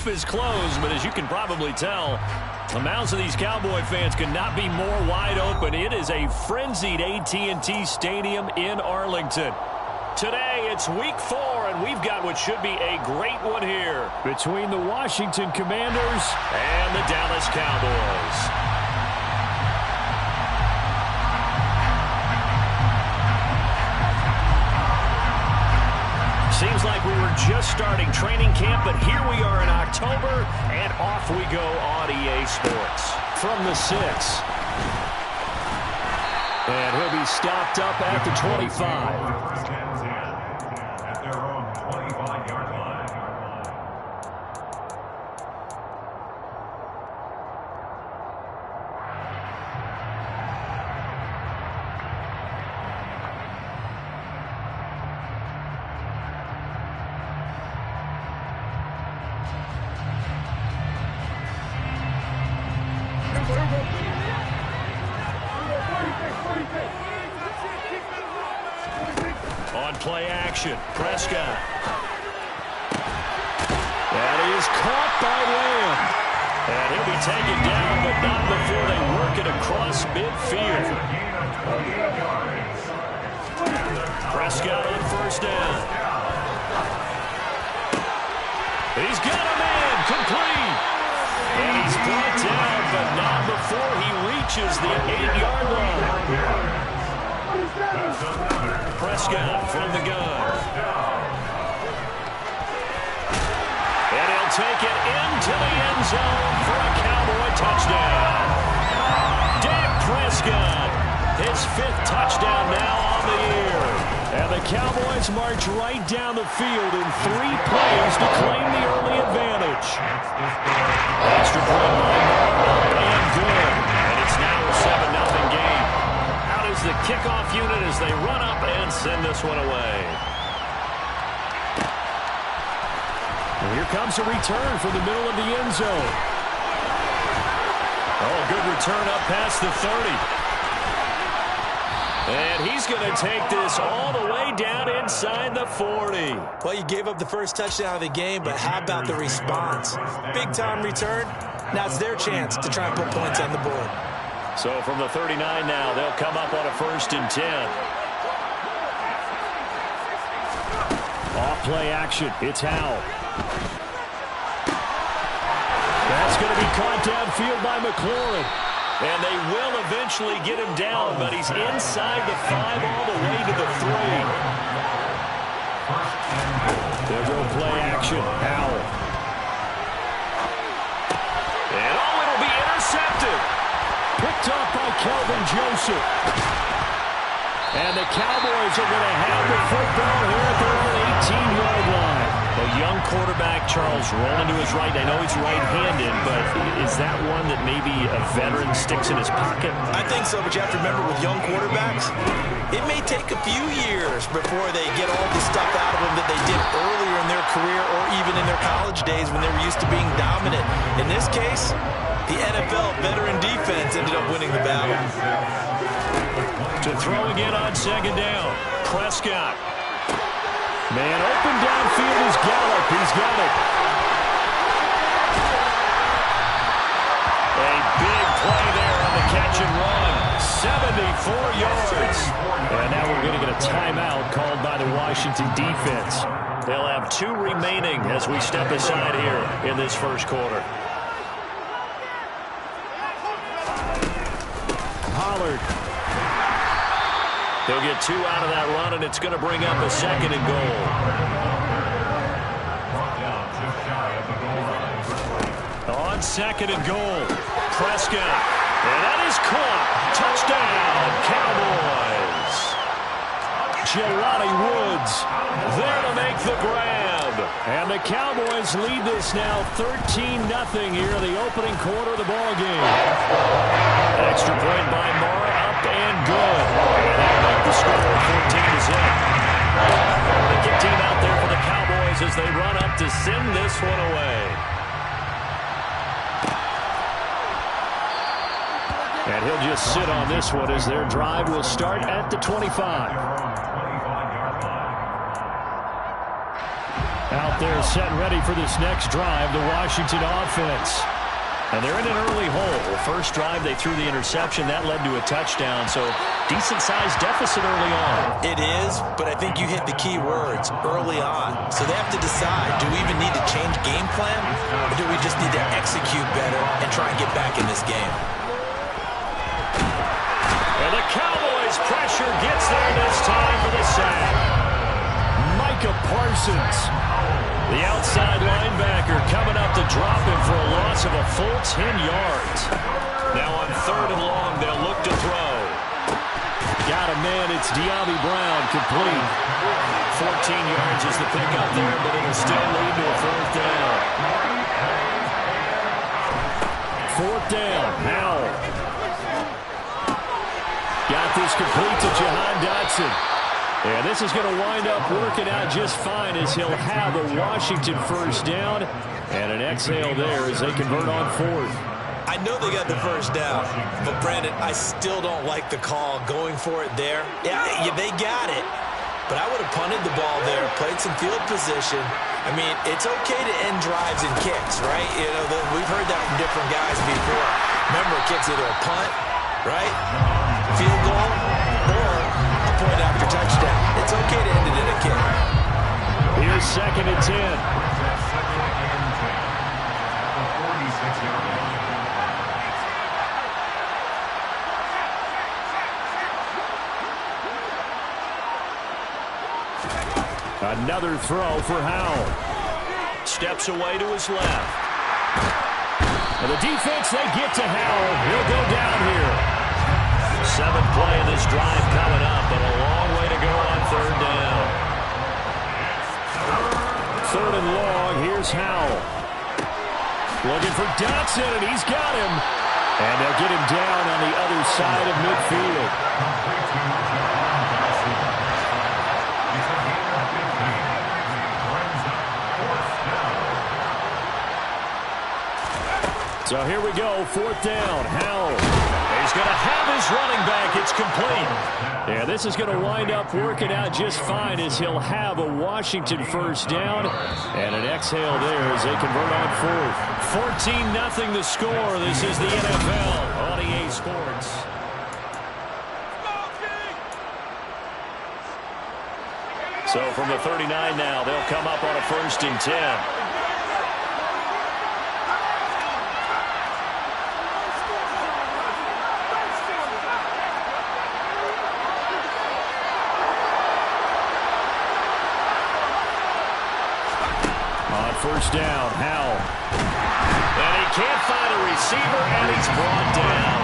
roof is closed, but as you can probably tell, the mouths of these Cowboy fans could not be more wide open. It is a frenzied AT&T Stadium in Arlington. Today, it's week 4, and we've got what should be a great one here between the Washington Commanders and the Dallas Cowboys. Seems like we were just starting training camp, but here we are in October, and off we go on EA Sports. From the 6. And he'll be stopped up at the 25. At their own 25-yard line. On play action, Prescott. That is caught by Lamb. And he'll be taken down, but not before they work it across midfield. Prescott on first down. He's got a man, complete. And he's brought down, but not before he reaches the 8-yard line. Prescott from the gun. And he'll take it into the end zone for a Cowboy touchdown. Dak Prescott, his 5th touchdown now on the year. And the Cowboys march right down the field in 3 plays to claim the early advantage. Extra point and good. And it's now a 7-0 game. Out is the kickoff unit as they run up and send this one away. And here comes a return from the middle of the end zone. Oh, good return up past the 30. And he's going to take this all the way down inside the 40. Well, you gave up the first touchdown of the game, but how about the response? Big-time return. Now it's their chance to try and put points on the board. So from the 39 now, they'll come up on a 1st and 10. Off play action. It's Howell. That's going to be caught downfield by McLaurin. And they will eventually get him down, but he's inside the 5 all the way to the 3. They'll go play action. Howell. And it'll be intercepted. Picked up by Kelvin Joseph. And the Cowboys are going to have the football here at their own 18-yard line. A young quarterback, Charles, rolling to his right. I know he's right-handed, but is that one that maybe a veteran sticks in his pocket? I think so, but you have to remember with young quarterbacks, it may take a few years before they get all the stuff out of them that they did earlier in their career or even in their college days when they were used to being dominant. In this case, the NFL veteran defense ended up winning the battle. To throw again on 2nd down, Prescott. Man open downfield is Gallup. He's got it. A big play there on the catch and run. 74 yards. And now we're going to get a timeout called by the Washington defense. They'll have 2 remaining as we step aside here in this first quarter. Pollard. They'll get 2 out of that run, and it's going to bring up a 2nd and goal. On 2nd and goal, Prescott. And that is caught. Touchdown, Cowboys. Jelani Woods there to make the grab. And the Cowboys lead this now 13-0 here in the opening quarter of the ballgame. Extra point by Moore, up and good. That'll make the score 14-0. The kick team out there for the Cowboys as they run up to send this one away. And he'll just sit on this one as their drive will start at the 25. Out there set ready for this next drive, the Washington offense. And they're in an early hole. First drive, they threw the interception. That led to a touchdown, so decent-sized deficit early on. It is, but I think you hit the key words, early on. So they have to decide, do we even need to change game plan, or do we just need to execute better and try and get back in this game? And the Cowboys' pressure gets there this time for the sack. Micah Parsons, the outside linebacker, coming up to drop him for a loss of a full 10 yards. Now on 3rd and long, they'll look to throw. Got a man, it's De'Ami Brown, complete. 14 yards is the pickup there, but it'll still lead to a 4th down. 4th down, Howell. Got this complete to Jahan Dotson. And this is going to wind up working out just fine as he'll have a Washington 1st down. And an exhale there as they convert on 4th. I know they got the 1st down, but Brandon, I still don't like the call going for it there. Yeah, they got it. But I would have punted the ball there, played some field position. I mean, it's okay to end drives and kicks, right? You know, we've heard that from different guys before. Remember, a kick's either a punt, right, field goal, or a point after touchdown. It's okay to end it in a kick. Here's 2nd and 10. Another throw for Howell. Steps away to his left. And the defense, they get to Howell. He'll go down here. 7th play of this drive coming up, but a long way to go on 3rd down. 3rd and long, here's Howell. Looking for Dotson, and he's got him. And they'll get him down on the other side of midfield. So here we go, 4th down, Howell. He's going to have his running back. It's complete. Yeah, this is going to wind up working out just fine as he'll have a Washington 1st down. And an exhale there as they convert on 4th. 14-0 the score. This is the NFL on EA Sports. So from the 39 now, they'll come up on a 1st and 10. On 1st down, Howell. And he can't find a receiver, and he's brought down.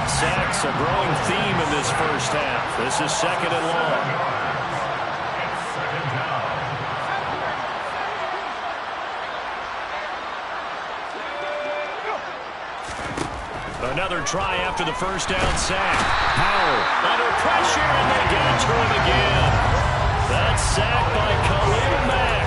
Sacks a growing theme in this 1st half. This is 2nd and long. Another try after the 1st down sack. Howell under pressure, and they get to him again. That's sacked by Khalil Mack.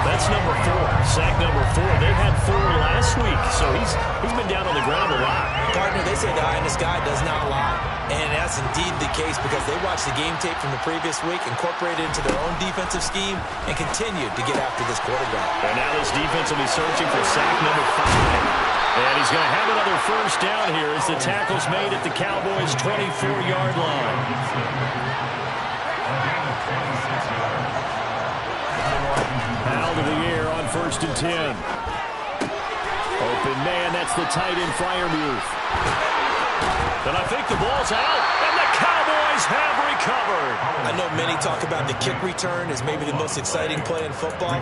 That's number 4. Sack number 4. They had 4 last week, so he's been down on the ground a lot. Partner, they say the eye in the sky does not lie. And that's indeed the case because they watched the game tape from the previous week, incorporated it into their own defensive scheme, and continued to get after this quarterback. And now this defense will be searching for sack number 5. And he's going to have another 1st down here as the tackle's made at the Cowboys' 24-yard line. Out of the air on 1st and 10. Open man, that's the tight end Freiermuth. And I think the ball's out, and the Cowboys have recovered. I know many talk about the kick return as maybe the most exciting play in football,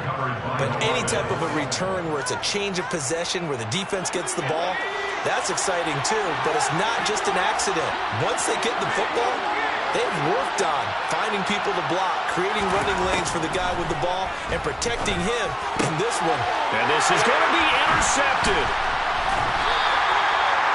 but any type of a return where it's a change of possession, where the defense gets the ball, that's exciting too, but it's not just an accident. Once they get the football, they've worked on finding people to block, creating running lanes for the guy with the ball, and protecting him in this one. And this is going to be intercepted.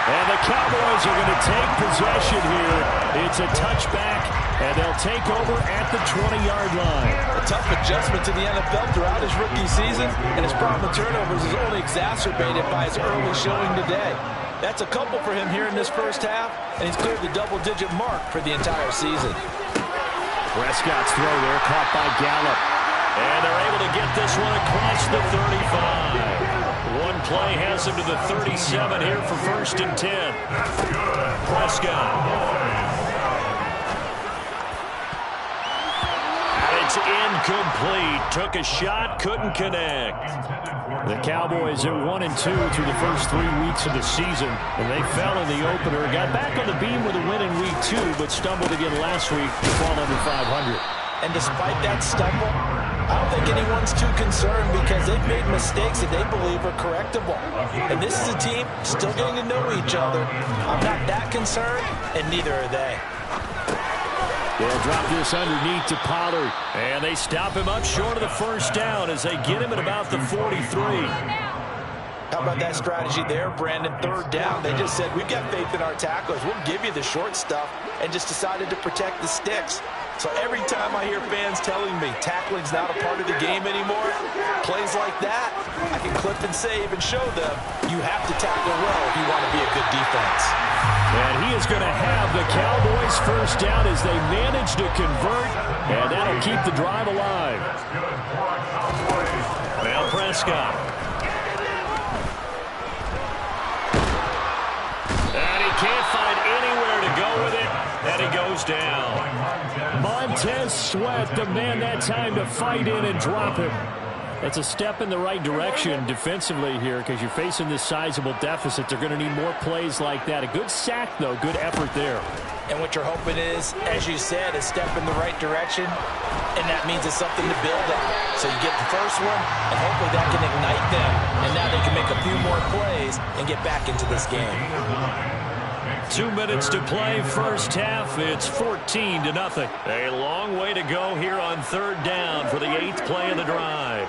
And the Cowboys are going to take possession here. It's a touchback, and they'll take over at the 20-yard line. A tough adjustment to the NFL throughout his rookie season, and his problem with turnovers is only exacerbated by his early showing today. That's a couple for him here in this 1st half, and he's cleared the double-digit mark for the entire season. Prescott's throw there caught by Gallup. And they're able to get this one across the 35. One play has him to the 37 here for 1st and 10. Prescott. It's incomplete. Took a shot, couldn't connect. The Cowboys are 1-2 through the first 3 weeks of the season, and they fell in the opener. Got back on the beam with a win in week 2, but stumbled again last week to fall under 500. And despite that stumble, I don't think anyone's too concerned because they've made mistakes that they believe are correctable. And this is a team still getting to know each other. I'm not that concerned, and neither are they. They'll drop this underneath to Pollard. And they stop him up short of the first down as they get him at about the 43. How about that strategy there, Brandon? 3rd down. They just said, we've got faith in our tacklers. We'll give you the short stuff, and just decided to protect the sticks. So every time I hear fans telling me tackling's not a part of the game anymore, plays like that, I can clip and save and show them you have to tackle well if you want to be a good defense. And he is going to have the Cowboys first down as they manage to convert, and that'll keep the drive alive. Now Prescott. And he can't find anywhere to go with it, and he goes down. Montez Sweat, the man that time to fight in and drop him. That's a step in the right direction defensively here because you're facing this sizable deficit. They're going to need more plays like that. A good sack, though. Good effort there. And what you're hoping is, as you said, a step in the right direction, and that means it's something to build on. So you get the first one, and hopefully that can ignite them, and now they can make a few more plays and get back into this game. 2 minutes to play, first half. It's 14-0. A long way to go here on 3rd down for the 8th play of the drive.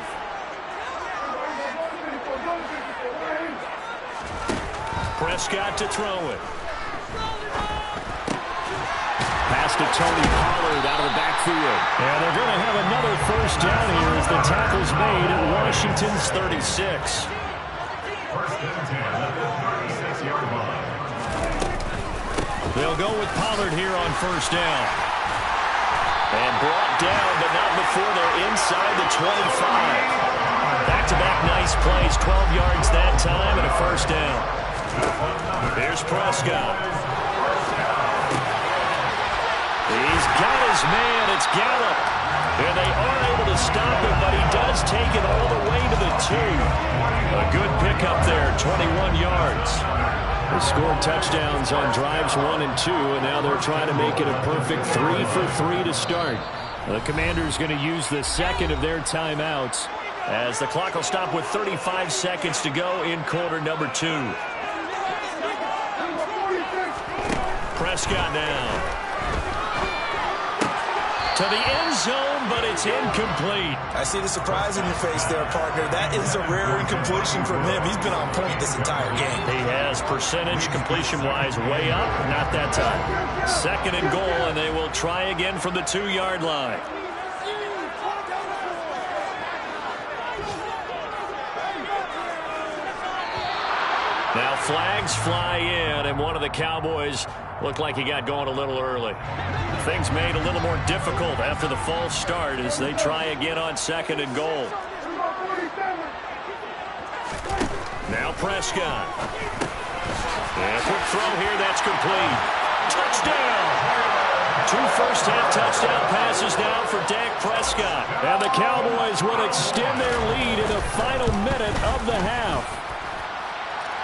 Prescott to throw it. Pass to Tony Pollard out of the backfield. And they're going to have another first down here as the tackle's made at Washington's 36. They'll go with Pollard here on first down. And brought down, but not before they're inside the 25. Back-to-back nice plays, 12 yards that time, and a first down. Here's Prescott. He's got his man. It's Gallup. And they are able to stop him, but he does take it all the way to the 2. A good pickup there, 21 yards. They scored touchdowns on drives 1 and 2, and now they're trying to make it a perfect 3 for 3 to start. The Commanders going to use the second of their timeouts as the clock will stop with 35 seconds to go in quarter number 2. Prescott now. To the end zone, but it's incomplete. I see the surprise in your face there, partner. That is a rare incompletion from him. He's been on point this entire game. He has percentage completion-wise way up, not that time. 2nd and goal, and they will try again from the 2-yard line. Now flags fly in, and one of the Cowboys looked like he got going a little early. Things made a little more difficult after the false start as they try again on 2nd and goal. Now Prescott. And a quick throw here, that's complete. Touchdown! 2 first-half touchdown passes now for Dak Prescott. And the Cowboys will extend their lead in the final minute of the half.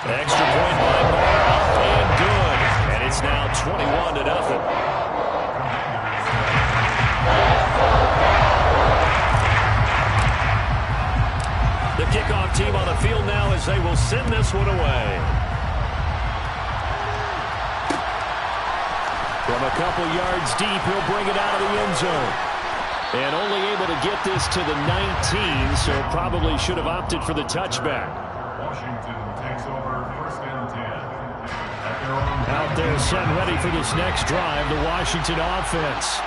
Extra point by Moore, up and good. And it's now 21-0. The kickoff team on the field now as they will send this one away. From a couple yards deep, he'll bring it out of the end zone. And only able to get this to the 19, so probably should have opted for the touchback. Washington takes over 1st and 10. Out there set ready for this next drive, the Washington offense.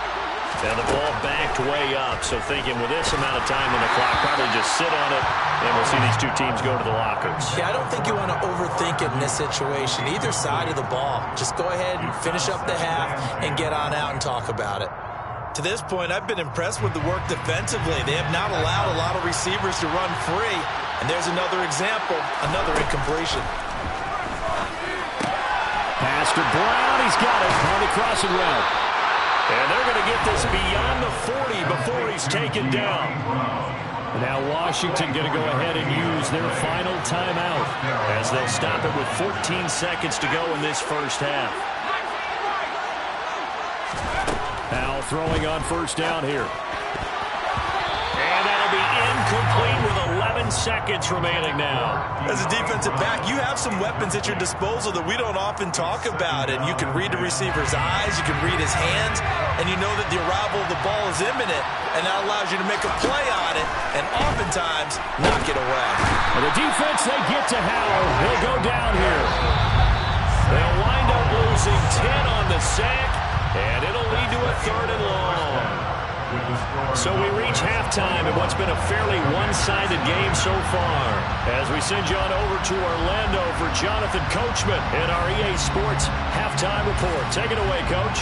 And the ball backed way up, so thinking with this amount of time on the clock, probably just sit on it, and we'll see these two teams go to the lockers. Yeah, I don't think you want to overthink it in this situation. Either side of the ball. Just go ahead and finish up the half and get on out and talk about it. To this point, I've been impressed with the work defensively. They have not allowed a lot of receivers to run free. And there's another example, another incompletion. Pass to Brown. He's got it on the crossing route. And they're going to get this beyond the 40 before he's taken down. Now Washington going to go ahead and use their final timeout as they'll stop it with 14 seconds to go in this first half. Now throwing on first down here. And that'll be incomplete with 11 seconds remaining now. As a defensive back, you have some weapons at your disposal that we don't often talk about. And you can read the receiver's eyes, you can read his hands, and you know that the arrival of the ball is imminent. And that allows you to make a play on it and oftentimes knock it away. And the defense, they get to Howell. He'll go down here. They'll wind up losing 10 on the sack, and it'll lead to a 3rd and long. So we reach halftime in what's been a fairly one-sided game so far. As we send you on over to Orlando for Jonathan Coachman in our EA Sports Halftime Report. Take it away, Coach.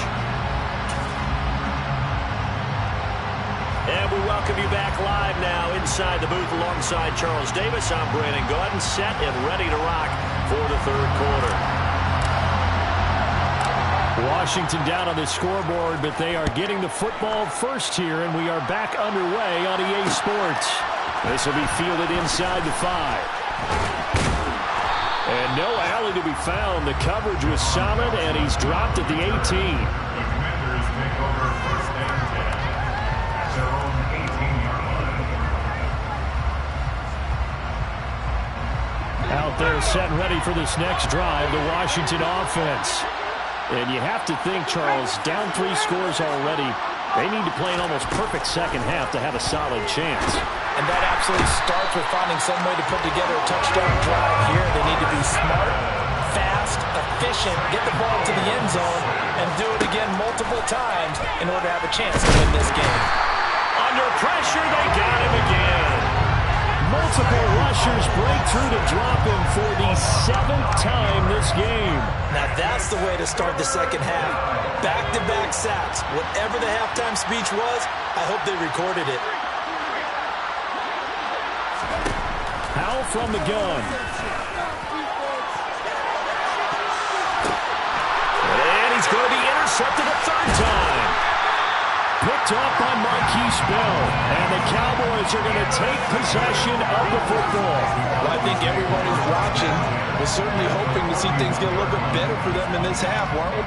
And we welcome you back live now inside the booth alongside Charles Davis. I'm Brandon Gaudin, set and ready to rock for the 3rd quarter. Washington down on the scoreboard, but they are getting the football first here, and we are back underway on EA Sports. This will be fielded inside the 5. And no alley to be found. The coverage was solid, and he's dropped at the 18. The Commanders take over 1st and 10 at their own 18-yard line. Out there set and ready for this next drive, the Washington offense. And you have to think, Charles, down 3 scores already. They need to play an almost perfect second half to have a solid chance. And that absolutely starts with finding some way to put together a touchdown drive here. They need to be smart, fast, efficient, get the ball to the end zone, and do it again multiple times in order to have a chance to win this game. Under pressure, they got him again. Multiple rushers break through to drop him for the 7th time this game. Now that's the way to start the second half. Back-to-back sacks. Whatever the halftime speech was, I hope they recorded it. Howell from the gun. And he's going to be intercepted a 3rd time. Picked off by Marquise Bell. And the Cowboys are going to take possession of the football. Well, I think everyone who's watching was certainly hoping to see things get a little bit better for them in this half, weren't we?